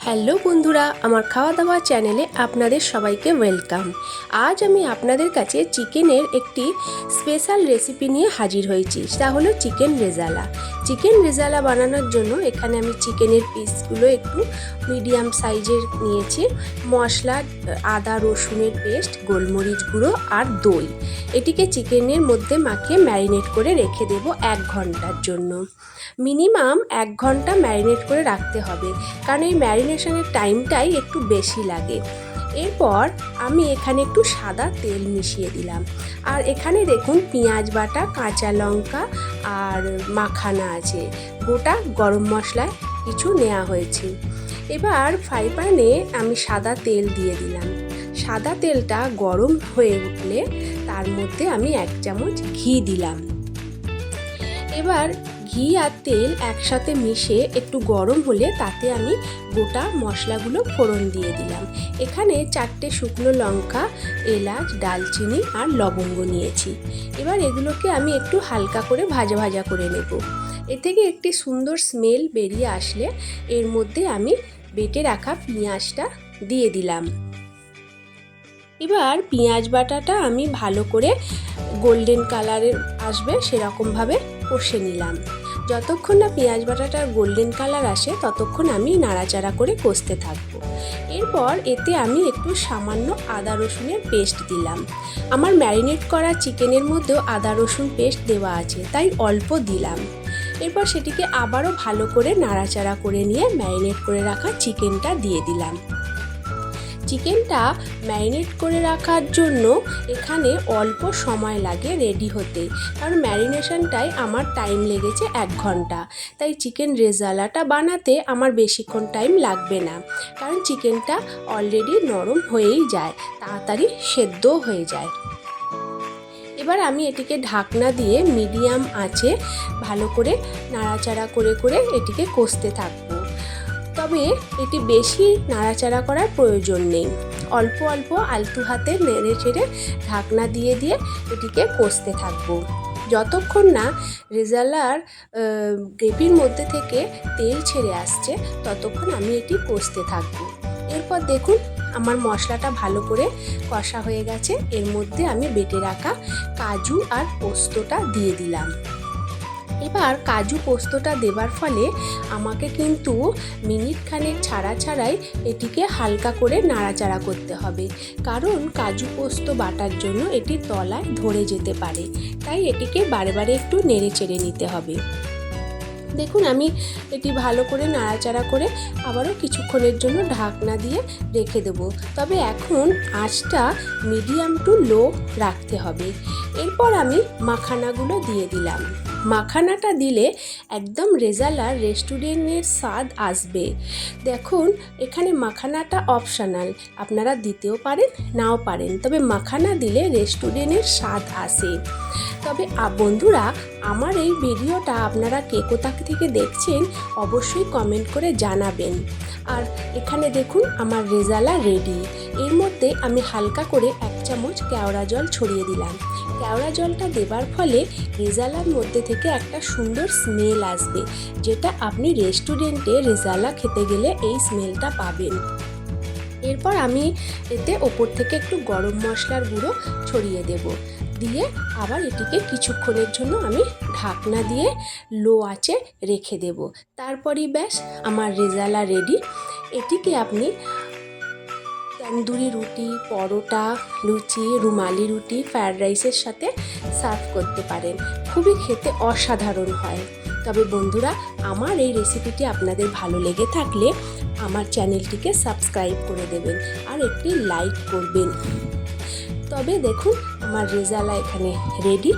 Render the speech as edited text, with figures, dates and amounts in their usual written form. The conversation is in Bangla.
হ্যালো বন্ধুরা, আমার খাওয়া দাওয়া চ্যানেলে আপনাদের সবাইকে ওয়েলকাম। আজ আমি আপনাদের কাছে চিকেনের একটি স্পেশাল রেসিপি নিয়ে হাজির হয়েছি। তা হলো চিকেন রেজালা। চিকেন রেজালা বানানোর জন্য এখানে আমি চিকেনের পিসগুলো একটু মিডিয়াম সাইজের নিয়েছি। মশলা, আদা রসুনের পেস্ট, গোলমরিচ গুঁড়ো আর দই। এটিকে চিকেনের মধ্যে মাখিয়ে ম্যারিনেট করে রেখে দেব 1 ঘন্টার জন্য। মিনিমাম 1 ঘন্টা ম্যারিনেট করে রাখতে হবে, কারণ এই ম্যারিনেশনের টাইমটাই একটু বেশি লাগে। এরপর আমি এখানে একটু সাদা তেল মিশিয়ে দিলাম। আর এখানে দেখুন পেঁয়াজ বাটা, কাঁচা লঙ্কা আর মাখানা আছে। গোটা গরম মশলা কিছু নেওয়া হয়েছে। এবার ফ্রাই প্যানে আমি সাদা তেল দিয়ে দিলাম। সাদা তেলটা গরম হয়ে উঠলে তার মধ্যে আমি 1 চামচ ঘি দিলাম। এবার ঘি আর তেল একসাথে মিশে একটু গরম হলে তাতে আমি গোটা মশলাগুলো ফোড়ন দিয়ে দিলাম। এখানে 4টে শুকনো লঙ্কা, এলাচ, দালচিনি আর লবঙ্গ নিয়েছি। এবার এগুলোকে আমি একটু হালকা করে ভাজা ভাজা করে নেব। এ থেকে একটি সুন্দর স্মেল বেরিয়ে আসলে এর মধ্যে আমি বেটে রাখা পেঁয়াজটা দিয়ে দিলাম। এবার পেঁয়াজ বাটাটা আমি ভালো করে গোল্ডেন কালারের আসবে সেরকমভাবে কষে নিলাম। যতক্ষণ না পেঁয়াজ বাটাটার গোল্ডেন কালার আসে ততক্ষণ আমি নাড়াচাড়া করে কষতে থাকবো। এরপর এতে আমি একটু সামান্য আদা রসুনের পেস্ট দিলাম। আমার ম্যারিনেট করা চিকেনের মধ্যেও আদা রসুন পেস্ট দেওয়া আছে, তাই অল্প দিলাম। এরপর সেটিকে আবারও ভালো করে নাড়াচাড়া করে নিয়ে ম্যারিনেট করে রাখা চিকেনটা দিয়ে দিলাম। চিকেনটা ম্যারিনেট করে রাখার জন্য এখানে অল্প সময় লাগে রেডি হতে, কারণ ম্যারিনেশনটাই আমার টাইম লেগেছে 1 ঘন্টা। তাই চিকেন রেজালাটা বানাতে আমার বেশিক্ষণ টাইম লাগবে না, কারণ চিকেনটা অলরেডি নরম হয়েই যায়, তাড়াতাড়ি সেদ্ধও হয়ে যায়। এবার আমি এটিকে ঢাকনা দিয়ে মিডিয়াম আঁচে ভালো করে নাড়াচাড়া করে করে এটিকে কষতে থাকবো। তবে এটি বেশি নাড়াচাড়া করার প্রয়োজন নেই। অল্প অল্প আলতু হাতে নেড়ে চেড়ে ঢাকনা দিয়ে দিয়ে এটিকে কষতে থাকবো। যতক্ষণ না রেজালার গ্রেভির মধ্যে থেকে তেল ছেড়ে আসছে ততক্ষণ আমি এটি কষতে থাকবো। এরপর দেখুন আমার মশলাটা ভালো করে কষা হয়ে গেছে। এর মধ্যে আমি বেটে রাখা কাজু আর পোস্তটা দিয়ে দিলাম। এবার কাজু পোস্তটা দেবার ফলে আমাকে কিন্তু মিনিট খানেক ছাড়া ছাড়াই এটিকে হালকা করে নাড়াচাড়া করতে হবে, কারণ কাজু পোস্ত বাটার জন্য এটি তলায় ধরে যেতে পারে। তাই এটিকে বারে বারে একটু নেড়ে চেড়ে নিতে হবে। দেখুন আমি এটি ভালো করে নাড়াচাড়া করে আবারও কিছুক্ষণের জন্য ঢাকনা দিয়ে রেখে দেব। তবে এখন আঁচটা মিডিয়াম টু লো রাখতে হবে। এরপর আমি মাখানাগুলো দিয়ে দিলাম। মাখানাটা দিলে একদম রেজালার রেস্টুরেন্টের স্বাদ আসবে। দেখুন এখানে মাখানাটা অপশনাল, আপনারা দিতেও পারেন নাও পারেন, তবে মাখানা দিলে রেস্টুরেন্টের স্বাদ আসে। তবে বন্ধুরা, আমার এই ভিডিওটা আপনারা কে কোথা থেকে দেখছেন অবশ্যই কমেন্ট করে জানাবেন। আর এখানে দেখুন আমার রেজালা রেডি। এর মধ্যে আমি হালকা করে 1 চামচ কেওড়া জল ছড়িয়ে দিলাম। কেওড়া জলটা দেবার ফলে রেজালার মধ্যে থেকে একটা সুন্দর স্মেল আসবে, যেটা আপনি রেস্টুরেন্টে রেজালা খেতে গেলে এই স্মেলটা পাবেন। এরপর আমি এতে ওপর থেকে একটু গরম মশলার গুঁড়ো ছড়িয়ে দেব। দিয়ে আবার এটিকে কিছুক্ষণের জন্য আমি ঢাকনা দিয়ে লো আঁচে রেখে দেব। তারপরই ব্যাস আমার রেজালা রেডি। এটিকে আপনি তন্দুরি রুটি, পরোটা, লুচি, রুমালি রুটি, ফ্রায়েড রাইসের সাথে সার্ভ করতে পারেন। খুবই খেতে অসাধারণ হয়। তবে বন্ধুরা, আমার এই রেসিপিটি আপনাদের ভালো লেগে থাকলে আমার চ্যানেলটিকে সাবস্ক্রাইব করে দেবেন আর একটি লাইক করবেন। তবে দেখুন আমার রেজালা এখানে রেডি।